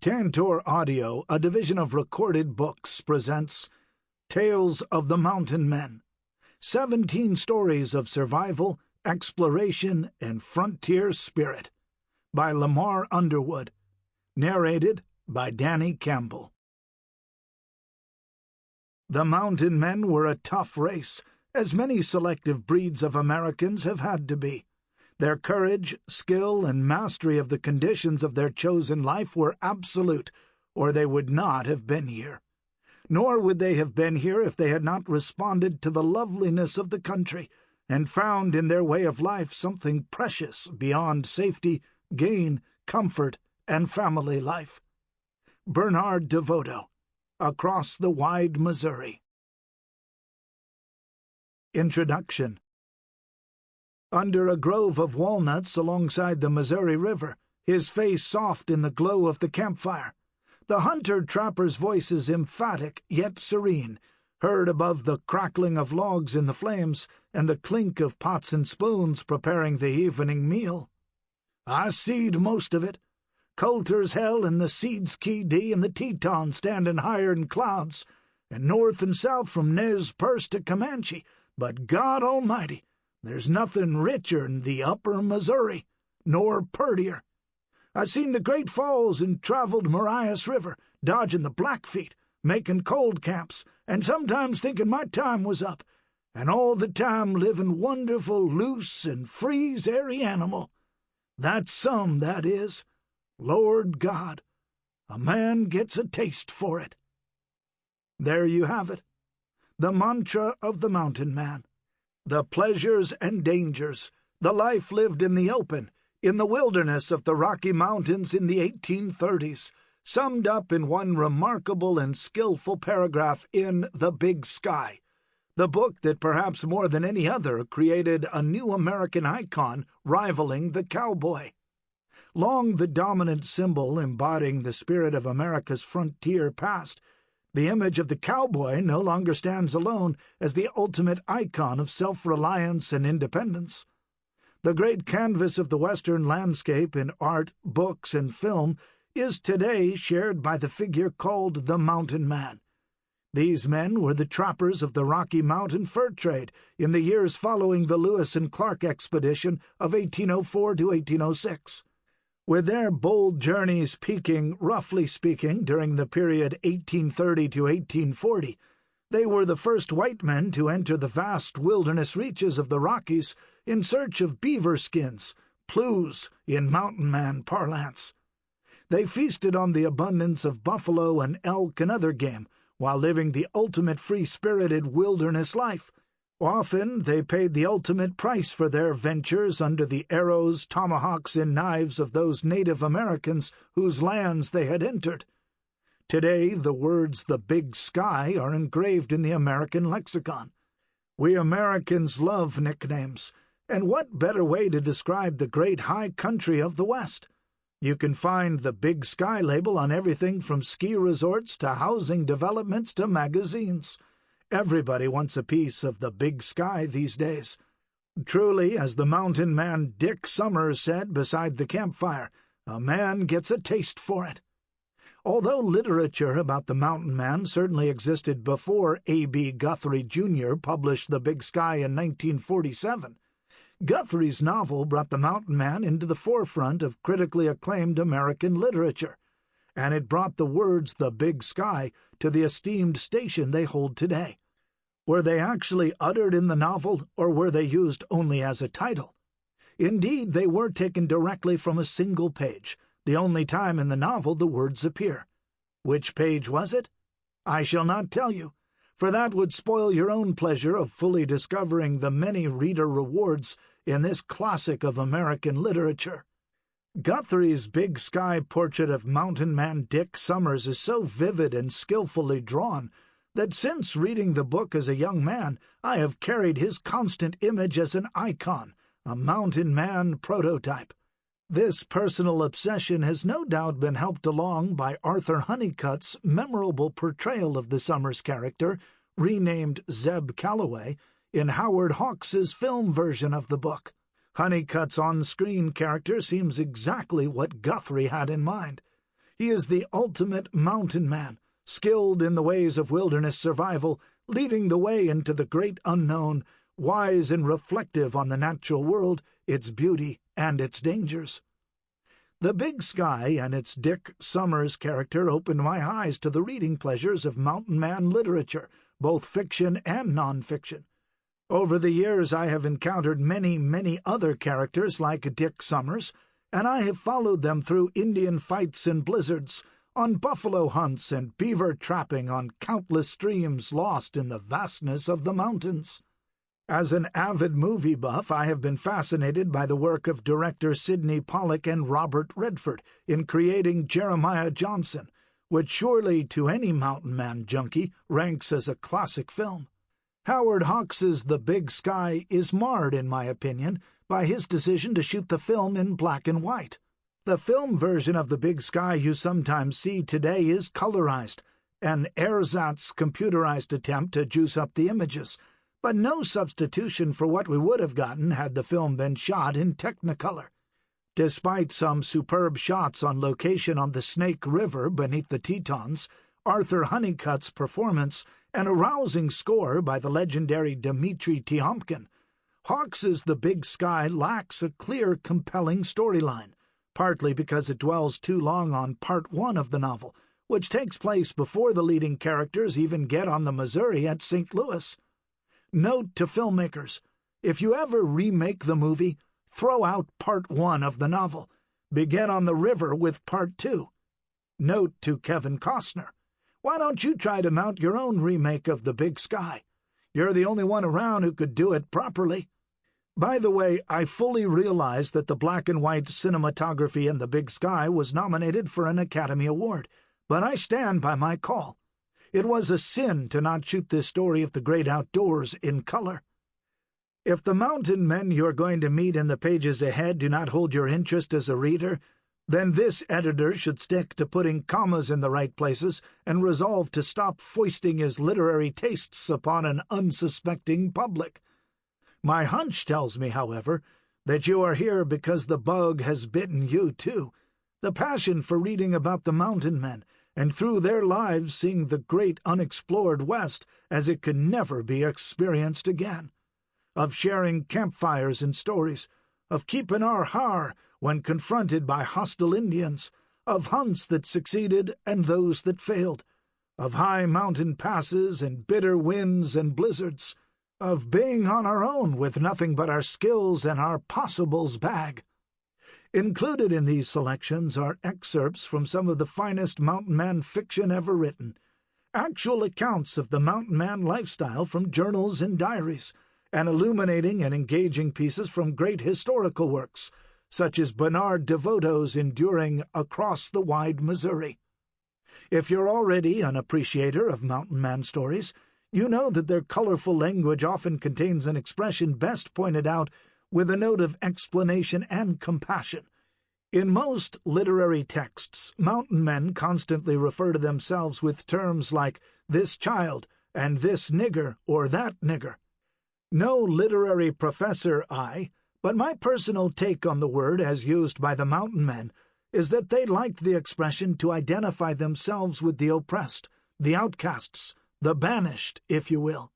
Tantor Audio, a division of Recorded Books, presents Tales of the Mountain Men, 17 stories of survival, exploration, and frontier spirit, by Lamar Underwood, narrated by Danny Campbell. The Mountain Men were a tough race, as many selective breeds of Americans have had to be. Their courage, skill, and mastery of the conditions of their chosen life were absolute, or they would not have been here. Nor would they have been here if they had not responded to the loveliness of the country and found in their way of life something precious beyond safety, gain, comfort, and family life. Bernard DeVoto, Across the Wide Missouri. Introduction. Under a grove of walnuts alongside the Missouri River, his face soft in the glow of the campfire, the hunter-trapper's voice is emphatic yet serene, heard above the crackling of logs in the flames and the clink of pots and spoons preparing the evening meal. "I seed most of it. Coulter's Hell and the Seeds Key D and the Teton standing higher than clouds, and north and south from Nez Perce to Comanche, but God Almighty, there's nothing richer'n the upper Missouri, nor purtier. I seen the Great Falls and traveled Marias River, dodging the Blackfeet, making cold camps, and sometimes thinking my time was up, and all the time living wonderful, loose, and free's airy animal. That's some, that is. Lord God, a man gets a taste for it." There you have it, the mantra of the mountain man. The pleasures and dangers, the life lived in the open, in the wilderness of the Rocky Mountains in the 1830s, summed up in one remarkable and skillful paragraph in The Big Sky, the book that perhaps more than any other created a new American icon rivaling the cowboy. Long the dominant symbol embodying the spirit of America's frontier past, the image of the cowboy no longer stands alone as the ultimate icon of self-reliance and independence. The great canvas of the Western landscape in art, books, and film is today shared by the figure called the Mountain Man. These men were the trappers of the Rocky Mountain fur trade in the years following the Lewis and Clark expedition of 1804 to 1806. With their bold journeys peaking, roughly speaking, during the period 1830 to 1840, they were the first white men to enter the vast wilderness reaches of the Rockies in search of beaver skins, plews in mountain man parlance. They feasted on the abundance of buffalo and elk and other game, while living the ultimate free-spirited wilderness life. Often they paid the ultimate price for their ventures under the arrows, tomahawks, and knives of those Native Americans whose lands they had entered. Today the words "the Big Sky" are engraved in the American lexicon. We Americans love nicknames, and what better way to describe the great high country of the West? You can find the Big Sky label on everything from ski resorts to housing developments to magazines. Everybody wants a piece of the Big Sky these days. Truly, as the mountain man Dick Summers said beside the campfire, a man gets a taste for it. Although literature about the mountain man certainly existed before A.B. Guthrie Jr. published The Big Sky in 1947, Guthrie's novel brought the mountain man into the forefront of critically acclaimed American literature, and it brought the words "the Big Sky" to the esteemed station they hold today. Were they actually uttered in the novel, or were they used only as a title? Indeed, they were taken directly from a single page, the only time in the novel the words appear. Which page was it? I shall not tell you, for that would spoil your own pleasure of fully discovering the many reader rewards in this classic of American literature. Guthrie's Big Sky portrait of mountain man Dick Summers is so vivid and skillfully drawn that since reading the book as a young man, I have carried his constant image as an icon, a mountain man prototype. This personal obsession has no doubt been helped along by Arthur Honeycutt's memorable portrayal of the Summers character, renamed Zeb Calloway, in Howard Hawks's film version of the book. Honeycutt's on-screen character seems exactly what Guthrie had in mind. He is the ultimate mountain man, skilled in the ways of wilderness survival, leading the way into the great unknown, wise and reflective on the natural world, its beauty and its dangers. The Big Sky and its Dick Summers character opened my eyes to the reading pleasures of mountain man literature, both fiction and nonfiction. Over the years I have encountered many other characters like Dick Summers, and I have followed them through Indian fights and blizzards, on buffalo hunts and beaver trapping on countless streams lost in the vastness of the mountains. As an avid movie buff, I have been fascinated by the work of director Sidney Pollack and Robert Redford in creating Jeremiah Johnson, which surely to any mountain man junkie ranks as a classic film. Howard Hawks's The Big Sky is marred, in my opinion, by his decision to shoot the film in black and white. The film version of The Big Sky you sometimes see today is colorized, an ersatz computerized attempt to juice up the images, but no substitution for what we would have gotten had the film been shot in Technicolor. Despite some superb shots on location on the Snake River beneath the Tetons, Arthur Honeycutt's performance, and a rousing score by the legendary Dmitri Tiomkin, Hawks's The Big Sky lacks a clear, compelling storyline, partly because it dwells too long on part one of the novel, which takes place before the leading characters even get on the Missouri at St. Louis. Note to filmmakers, if you ever remake the movie, throw out part one of the novel. Begin on the river with part two. Note to Kevin Costner, why don't you try to mount your own remake of The Big Sky? You're the only one around who could do it properly. By the way, I fully realize that the black and white cinematography in The Big Sky was nominated for an Academy Award, but I stand by my call. It was a sin to not shoot this story of the great outdoors in color. If the mountain men you're going to meet in the pages ahead do not hold your interest as a reader, then this editor should stick to putting commas in the right places and resolve to stop foisting his literary tastes upon an unsuspecting public. My hunch tells me, however, that you are here because the bug has bitten you too, the passion for reading about the mountain men, and through their lives seeing the great unexplored West as it could never be experienced again, of sharing campfires and stories, of keeping our har when confronted by hostile Indians, of hunts that succeeded and those that failed, of high mountain passes and bitter winds and blizzards, of being on our own with nothing but our skills and our possibles bag. Included in these selections are excerpts from some of the finest mountain man fiction ever written, actual accounts of the mountain man lifestyle from journals and diaries, and illuminating and engaging pieces from great historical works, such as Bernard DeVoto's enduring Across the Wide Missouri. If you're already an appreciator of mountain man stories, you know that their colorful language often contains an expression best pointed out with a note of explanation and compassion. In most literary texts, mountain men constantly refer to themselves with terms like this child and this nigger or that nigger. No literary professor but my personal take on the word as used by the mountain men is that they liked the expression to identify themselves with the oppressed, the outcasts, the banished, if you will.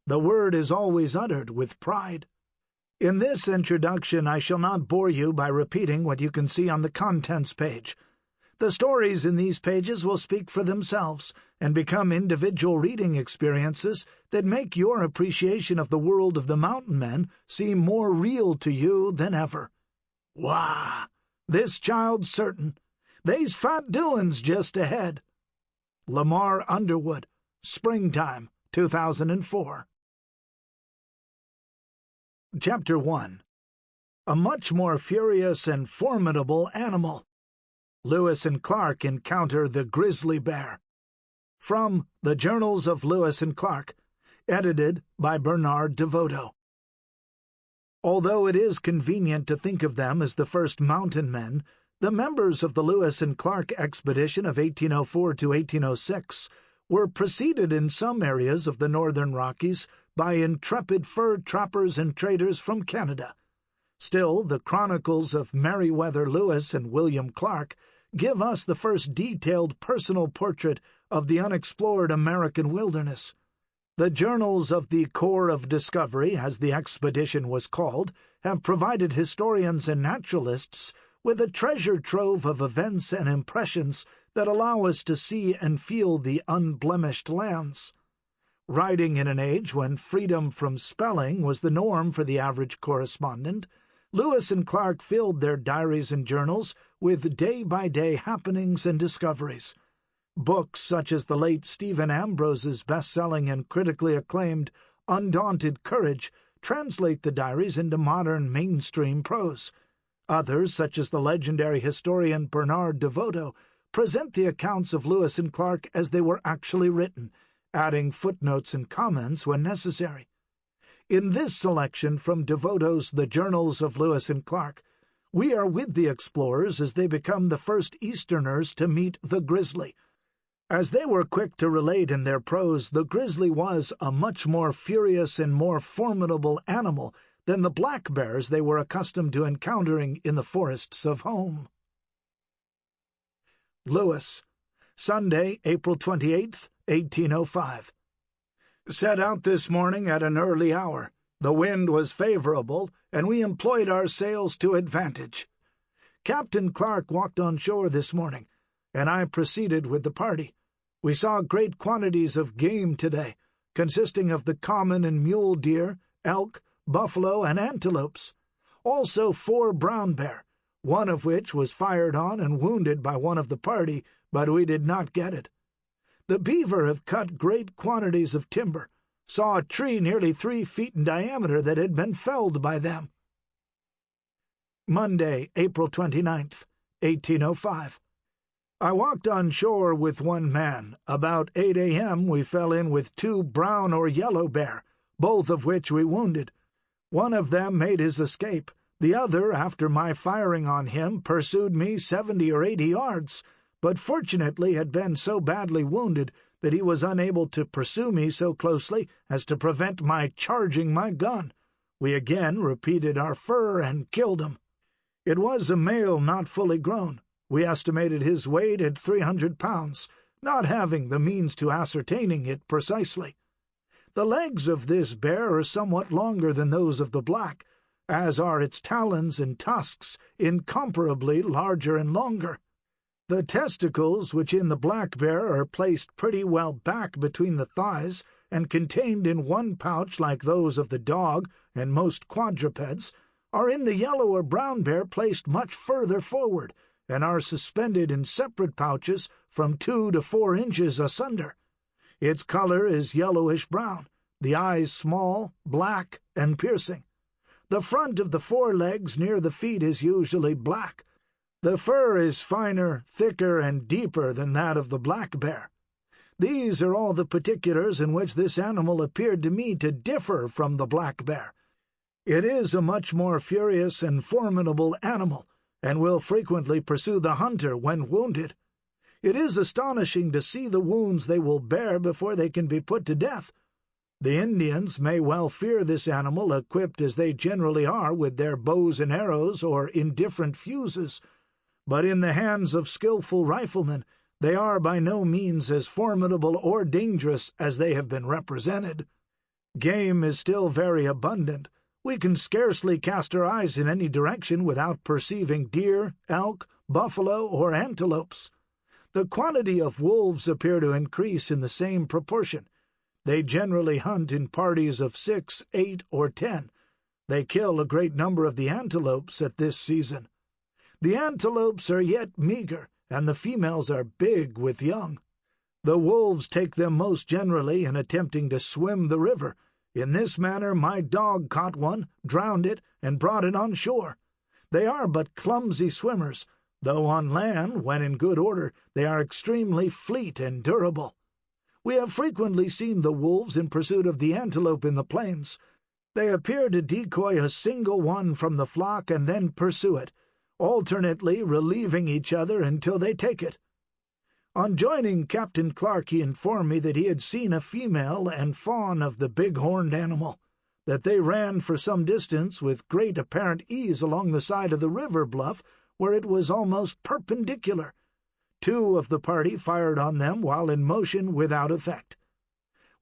The word is always uttered with pride. In this introduction, I shall not bore you by repeating what you can see on the contents page. The stories in these pages will speak for themselves and become individual reading experiences that make your appreciation of the world of the mountain men seem more real to you than ever. Wah! This child's certain. They's fat doin's just ahead. Lamar Underwood, Springtime, 2004. Chapter 1. A much more furious and formidable animal. Lewis and Clark encounter the grizzly bear. From The Journals of Lewis and Clark, edited by Bernard DeVoto. Although it is convenient to think of them as the first mountain men, the members of the Lewis and Clark expedition of 1804 to 1806 were preceded in some areas of the northern Rockies by intrepid fur trappers and traders from Canada. Still, the chronicles of Meriwether Lewis and William Clark give us the first detailed personal portrait of the unexplored American wilderness. The journals of the Corps of Discovery, as the expedition was called, have provided historians and naturalists with a treasure trove of events and impressions that allow us to see and feel the unblemished lands. Writing in an age when freedom from spelling was the norm for the average correspondent, Lewis and Clark filled their diaries and journals with day-by-day happenings and discoveries. Books such as the late Stephen Ambrose's best-selling and critically acclaimed Undaunted Courage translate the diaries into modern mainstream prose. Others, such as the legendary historian Bernard DeVoto, present the accounts of Lewis and Clark as they were actually written, adding footnotes and comments when necessary. In this selection from DeVoto's The Journals of Lewis and Clark, we are with the explorers as they become the first Easterners to meet the grizzly. As they were quick to relate in their prose, the grizzly was a much more furious and more formidable animal than the black bears they were accustomed to encountering in the forests of home. Lewis, Sunday, April 28th, 1805. Set out this morning at an early hour. The wind was favorable, and we employed our sails to advantage. Captain Clark walked on shore this morning, and I proceeded with the party. We saw great quantities of game today, consisting of the common and mule deer, elk, buffalo, and antelopes. Also 4 brown bear, one of which was fired on and wounded by one of the party, but we did not get it. The beaver have cut great quantities of timber, saw a tree nearly 3 feet in diameter that had been felled by them. Monday, April 29th, 1805. I walked on shore with one man. About 8 a.m. we fell in with 2 brown or yellow bear, both of which we wounded. One of them made his escape. The other, after my firing on him, pursued me 70 or 80 yards, but fortunately had been so badly wounded that he was unable to pursue me so closely as to prevent my charging my gun. We again repeated our fur and killed him. It was a male not fully grown. We estimated his weight at 300 pounds, not having the means to ascertaining it precisely. The legs of this bear are somewhat longer than those of the black, as are its talons and tusks, incomparably larger and longer. The testicles, which in the black bear are placed pretty well back between the thighs and contained in one pouch like those of the dog and most quadrupeds, are in the yellow or brown bear placed much further forward, and are suspended in separate pouches from 2 to 4 inches asunder. Its color is yellowish-brown, the eyes small, black, and piercing. The front of the forelegs near the feet is usually black. The fur is finer, thicker, and deeper than that of the black bear. These are all the particulars in which this animal appeared to me to differ from the black bear. It is a much more furious and formidable animal, and will frequently pursue the hunter when wounded. It is astonishing to see the wounds they will bear before they can be put to death. The Indians may well fear this animal, equipped as they generally are with their bows and arrows or indifferent fuses, but in the hands of skillful riflemen they are by no means as formidable or dangerous as they have been represented. Game is still very abundant. We can scarcely cast our eyes in any direction without perceiving deer, elk, buffalo, or antelopes. The quantity of wolves appear to increase in the same proportion. They generally hunt in parties of 6, 8, or 10. They kill a great number of the antelopes at this season. The antelopes are yet meager, and the females are big with young. The wolves take them most generally in attempting to swim the river. In this manner my dog caught one, drowned it, and brought it on shore. They are but clumsy swimmers, though on land, when in good order, they are extremely fleet and durable. We have frequently seen the wolves in pursuit of the antelope in the plains. They appear to decoy a single one from the flock and then pursue it, alternately relieving each other until they take it. On joining Captain Clark, he informed me that he had seen a female and fawn of the big-horned animal, that they ran for some distance with great apparent ease along the side of the river bluff, where it was almost perpendicular, 2 of the party fired on them while in motion without effect.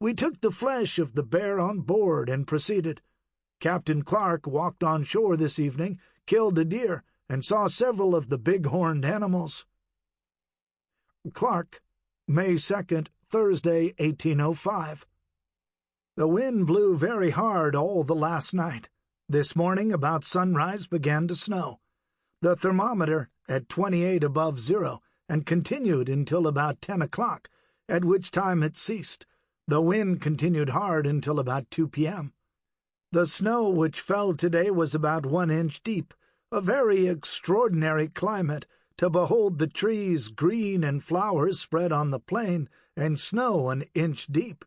We took the flesh of the bear on board and proceeded. Captain Clark walked on shore this evening, killed a deer, and saw several of the big-horned animals. Clark, May 2nd, Thursday, 1805. The wind blew very hard all the last night. This morning, about sunrise, began to snow. The thermometer at 28 above zero, and continued until about 10 o'clock, at which time it ceased. The wind continued hard until about 2 p.m. The snow which fell today was about 1 inch deep, a very extraordinary climate, to behold the trees green and flowers spread on the plain, and snow 1 inch deep.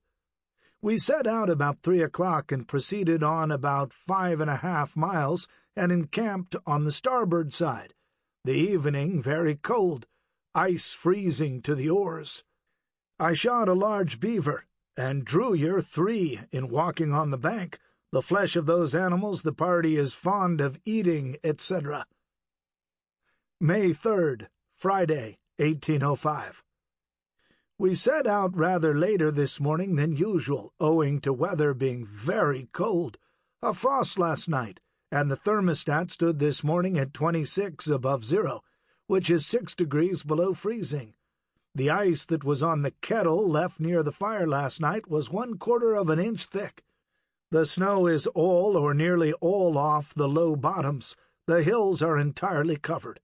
We set out about 3 o'clock and proceeded on about 5.5 miles and encamped on the starboard side. The evening very cold, ice freezing to the oars. I shot a large beaver, and drew 3 in walking on the bank. The flesh of those animals the party is fond of eating, etc. May 3rd, Friday, 1805. We set out rather later this morning than usual, owing to weather being very cold. A frost last night, and the thermostat stood this morning at 26 above zero, which is 6 degrees below freezing. The ice that was on the kettle left near the fire last night was 1/4 of an inch thick. The snow is all or nearly all off the low bottoms. The hills are entirely covered.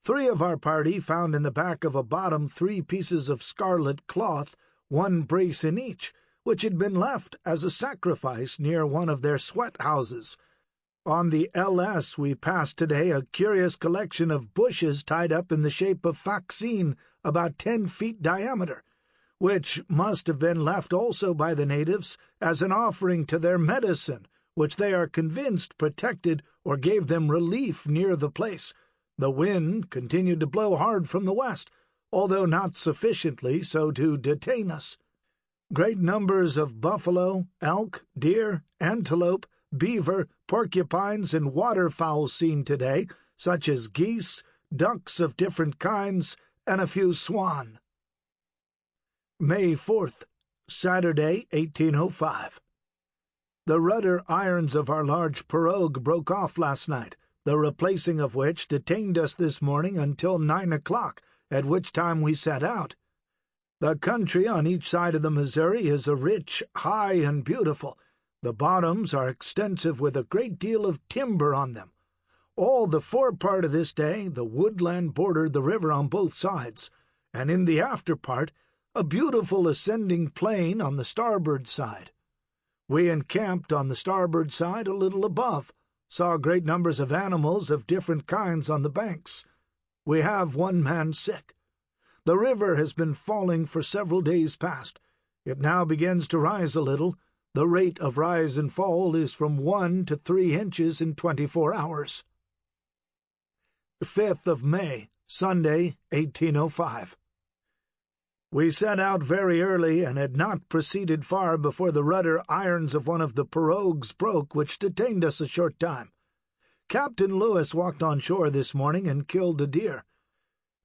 3 of our party found in the back of a bottom 3 pieces of scarlet cloth, 1 brace in each, which had been left as a sacrifice near one of their sweat houses. On the LS we passed today a curious collection of bushes tied up in the shape of vaccine, about 10 feet diameter, which must have been left also by the natives as an offering to their medicine, which they are convinced protected or gave them relief near the place. The wind continued to blow hard from the west, although not sufficiently so to detain us. Great numbers of buffalo, elk, deer, antelope, beaver, porcupines, and waterfowl seen today, such as geese, ducks of different kinds, and a few swan. May 4th, Saturday, 1805. The rudder irons of our large pirogue broke off last night, the replacing of which detained us this morning until 9 o'clock, at which time we set out. The country on each side of the Missouri is a rich, high, and beautiful. The bottoms are extensive with a great deal of timber on them. All the forepart of this day the woodland bordered the river on both sides, and in the after part a beautiful ascending plain on the starboard side. We encamped on the starboard side a little above, saw great numbers of animals of different kinds on the banks. We have 1 man sick. The river has been falling for several days past. It now begins to rise a little. The rate of rise and fall is from 1 to 3 inches in 24 hours. 5th of May, Sunday, 1805. We set out very early and had not proceeded far before the rudder irons of one of the pirogues broke, which detained us a short time. Captain Lewis walked on shore this morning and killed a deer.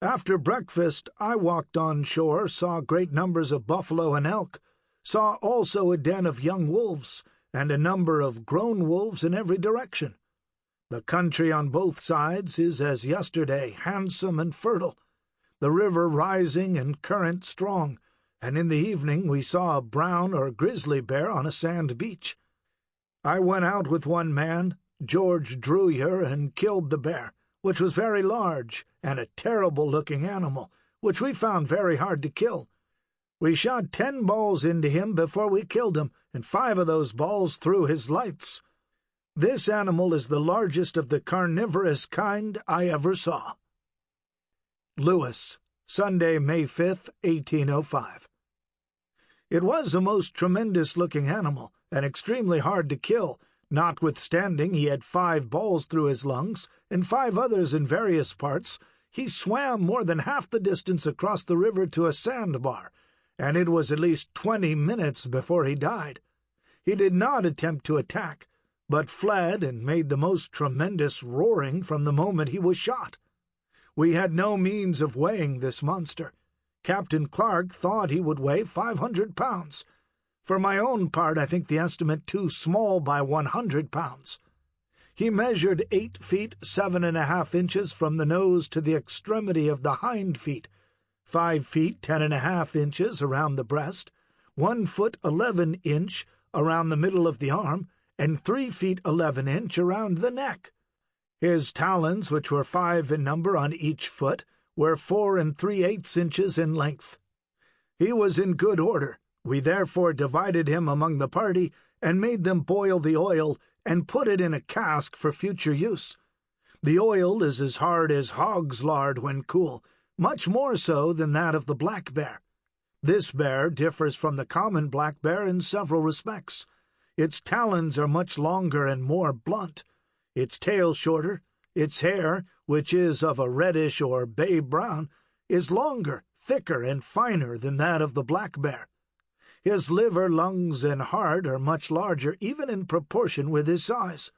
After breakfast I walked on shore, saw great numbers of buffalo and elk, saw also a den of young wolves, and a number of grown wolves in every direction. The country on both sides is as yesterday, handsome and fertile, the river rising and current strong, and in the evening we saw a brown or grizzly bear on a sand beach. I went out with 1 man, George Jr., and killed the bear, which was very large and a terrible-looking animal, which we found very hard to kill. We shot 10 balls into him before we killed him, and 5 of those balls through his lights. This animal is the largest of the carnivorous kind I ever saw. Lewis, Sunday, May 5th, 1805. It was a most tremendous-looking animal, and extremely hard to kill, notwithstanding he had 5 balls through his lungs, and 5 others in various parts. He swam more than half the distance across the river to a sandbar, and it was at least 20 minutes before he died. He did not attempt to attack, but fled and made the most tremendous roaring from the moment he was shot. We had no means of weighing this monster. Captain Clark thought he would weigh 500 pounds. For my own part, I think the estimate too small by 100 pounds. He measured 8 feet 7.5 inches from the nose to the extremity of the hind feet, 5 feet 10.5 inches around the breast, 1 foot 11 inch around the middle of the arm, and 3 feet 11 inch around the neck. His talons, which were 5 in number on each foot, were 4 3/8 inches in length. He was in good order. We therefore divided him among the party and made them boil the oil and put it in a cask for future use. The oil is as hard as hog's lard when cool, much more so than that of the black bear. This bear differs from the common black bear in several respects. Its talons are much longer and more blunt, its tail shorter, its hair, which is of a reddish or bay brown, is longer, thicker, and finer than that of the black bear. His liver, lungs, and heart are much larger, even in proportion with his size.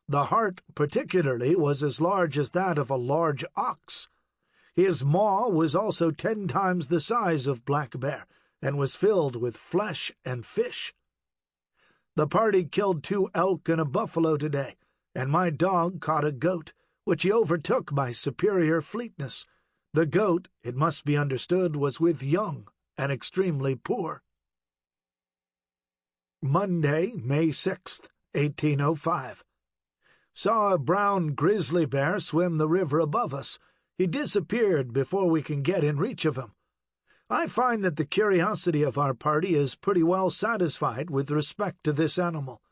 The heart, particularly, was as large as that of a large ox. His maw was also 10 times the size of black bear, and was filled with flesh and fish. The party killed 2 elk and a buffalo today, and my dog caught a goat, which he overtook by superior fleetness. The goat, it must be understood, was with young and extremely poor. Monday, May 6th, 1805. Saw a brown grizzly bear swim the river above us. He disappeared before we can get in reach of him. I find that the curiosity of our party is pretty well satisfied with respect to this animal.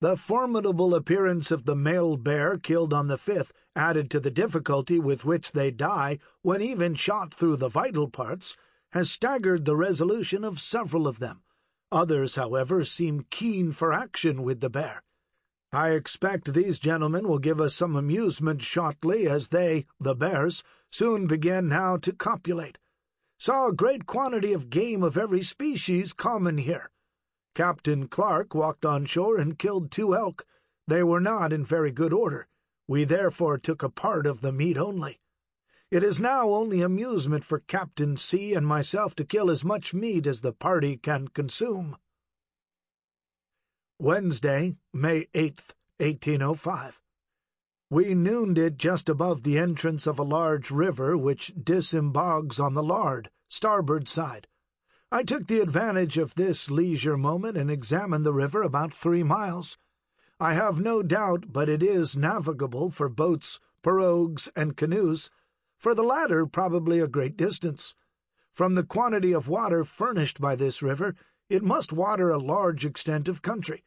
The formidable appearance of the male bear killed on the 5th added to the difficulty with which they die when even shot through the vital parts, has staggered the resolution of several of them. Others, however, seem keen for action with the bear. I expect these gentlemen will give us some amusement shortly, as they, the bears, soon begin now to copulate. Saw a great quantity of game of every species common here. Captain Clark walked on shore and killed 2 elk. They were not in very good order. We therefore took a part of the meat only. It is now only amusement for Captain C and myself to kill as much meat as the party can consume. Wednesday, May 8th, 1805. We nooned it just above the entrance of a large river which disembogues on the Lard, starboard side. I took the advantage of this leisure moment and examined the river about 3 miles. I have no doubt but it is navigable for boats, pirogues, and canoes, for the latter probably a great distance. From the quantity of water furnished by this river, it must water a large extent of country.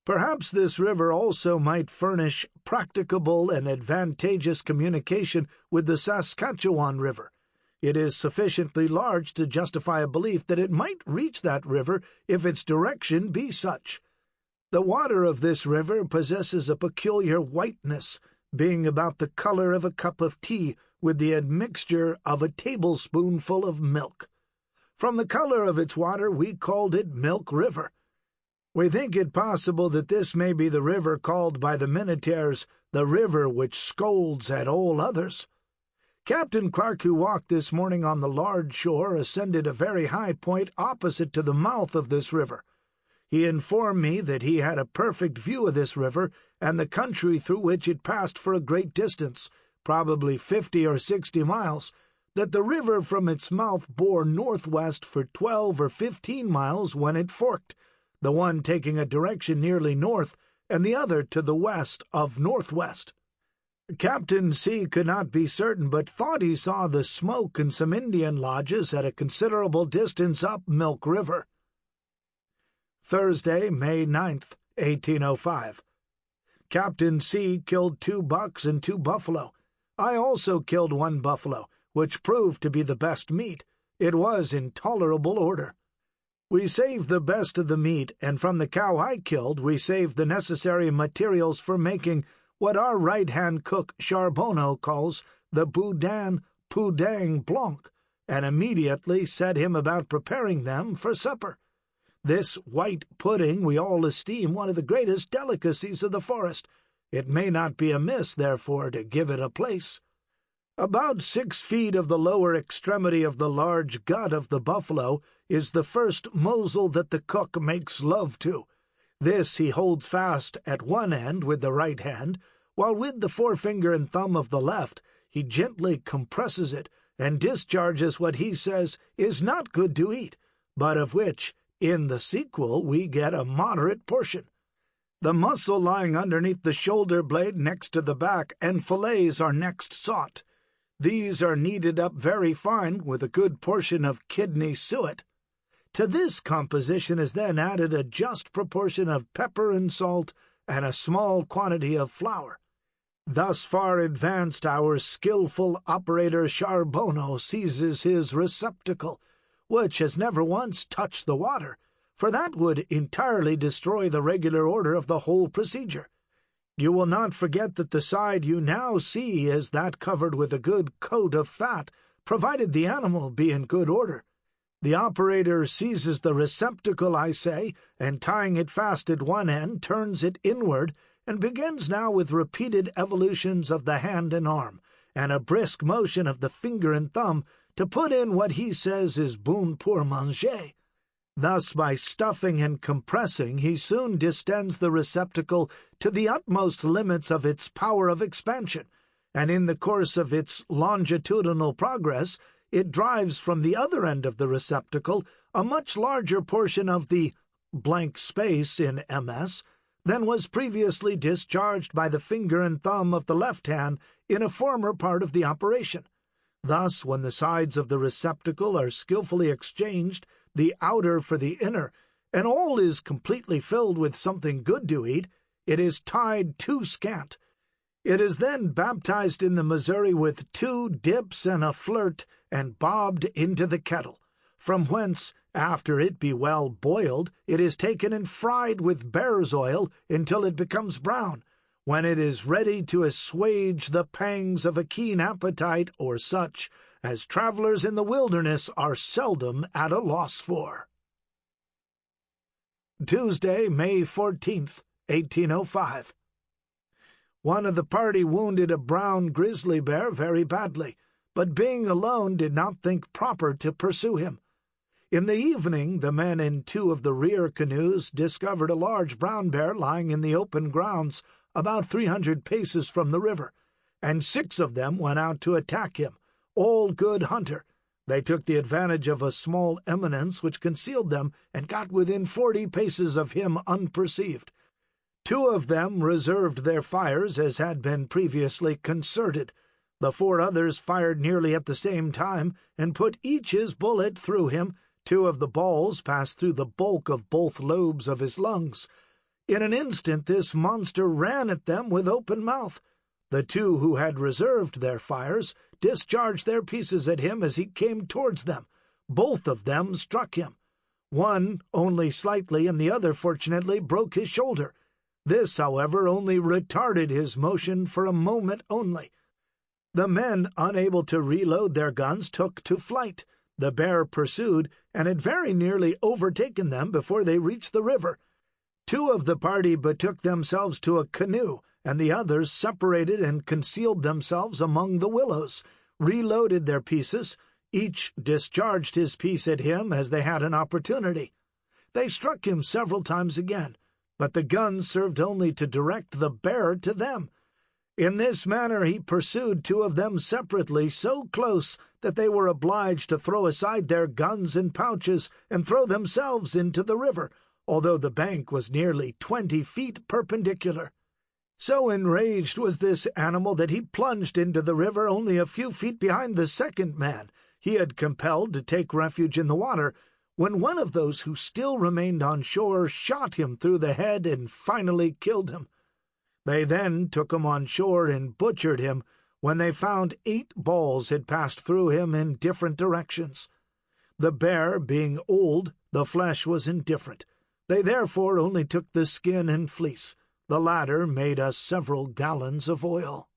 Perhaps this river also might furnish practicable and advantageous communication with the Saskatchewan River. It is sufficiently large to justify a belief that it might reach that river if its direction be such. The water of this river possesses a peculiar whiteness, being about the color of a cup of tea with the admixture of a tablespoonful of milk. From the color of its water we called it Milk River. We think it possible that this may be the river called by the Minataires the river which scolds at all others. Captain Clark, who walked this morning on the large shore, ascended a very high point opposite to the mouth of this river. He informed me that he had a perfect view of this river and the country through which it passed for a great distance, probably 50 or 60 miles, that the river from its mouth bore northwest for 12 or 15 miles when it forked, the one taking a direction nearly north and the other to the west of northwest. Captain C could not be certain, but thought he saw the smoke in some Indian lodges at a considerable distance up Milk River. Thursday, May 9th, 1805. Captain C killed 2 bucks and 2 buffalo. I also killed 1 buffalo, which proved to be the best meat. It was in tolerable order. We saved the best of the meat, and from the cow I killed we saved the necessary materials for making what our right-hand cook Charbonneau calls the boudin pouding blanc, and immediately set him about preparing them for supper. This white pudding we all esteem one of the greatest delicacies of the forest. It may not be amiss, therefore, to give it a place. About 6 feet of the lower extremity of the large gut of the buffalo is the first morsel that the cook makes love to. This he holds fast at one end with the right hand, while with the forefinger and thumb of the left he gently compresses it and discharges what he says is not good to eat, but of which, in the sequel, we get a moderate portion. The muscle lying underneath the shoulder blade next to the back and fillets are next sought. These are kneaded up very fine with a good portion of kidney suet. To this composition is then added a just proportion of pepper and salt and a small quantity of flour. Thus far advanced, our skillful operator Charbonneau seizes his receptacle, which has never once touched the water, for that would entirely destroy the regular order of the whole procedure. You will not forget that the side you now see is that covered with a good coat of fat, provided the animal be in good order. The operator seizes the receptacle, I say, and tying it fast at one end, turns it inward, and begins now with repeated evolutions of the hand and arm, and a brisk motion of the finger and thumb to put in what he says is bon pour manger. Thus, by stuffing and compressing, he soon distends the receptacle to the utmost limits of its power of expansion, and in the course of its longitudinal progress, it drives from the other end of the receptacle a much larger portion of the blank space in MS than was previously discharged by the finger and thumb of the left hand in a former part of the operation. Thus, when the sides of the receptacle are skillfully exchanged, the outer for the inner, and all is completely filled with something good to eat, it is tied too scant. It is then baptized in the Missouri with 2 dips and a flirt, and bobbed into the kettle, from whence, after it be well boiled, it is taken and fried with bear's oil until it becomes brown, when it is ready to assuage the pangs of a keen appetite, or such as travelers in the wilderness are seldom at a loss for. Tuesday, May 14th, 1805. One of the party wounded a brown grizzly bear very badly, but being alone did not think proper to pursue him. In the evening, the men in 2 of the rear canoes discovered a large brown bear lying in the open grounds about 300 paces from the river, and 6 of them went out to attack him, all good hunter. They took the advantage of a small eminence which concealed them and got within 40 paces of him unperceived. 2 of them reserved their fires as had been previously concerted. The 4 others fired nearly at the same time and put each his bullet through him. 2 of the balls passed through the bulk of both lobes of his lungs. In an instant this monster ran at them with open mouth. The 2 who had reserved their fires discharged their pieces at him as he came towards them. Both of them struck him. One only slightly, and the other fortunately broke his shoulder. This, however, only retarded his motion for a moment only. The men, unable to reload their guns, took to flight. The bear pursued, and had very nearly overtaken them before they reached the river. 2 of the party betook themselves to a canoe, and the others separated and concealed themselves among the willows, reloaded their pieces. Each discharged his piece at him as they had an opportunity. They struck him several times again, but the guns served only to direct the bear to them. In this manner he pursued 2 of them separately so close that they were obliged to throw aside their guns and pouches and throw themselves into the river, although the bank was nearly 20 feet perpendicular. So enraged was this animal that he plunged into the river only a few feet behind the second man he had compelled to take refuge in the water, when one of those who still remained on shore shot him through the head and finally killed him. They then took him on shore and butchered him, when they found 8 balls had passed through him in different directions. The bear being old, the flesh was indifferent. They therefore only took the skin and fleece. The latter made us several gallons of oil.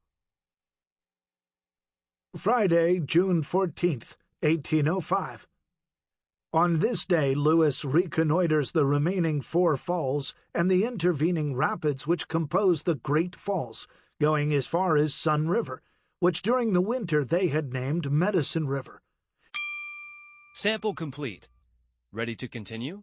Friday, June 14th, 1805. On this day Lewis reconnoiters the remaining 4 falls and the intervening rapids which compose the Great Falls, going as far as Sun River, which during the winter they had named Medicine River. Sample complete. Ready to continue?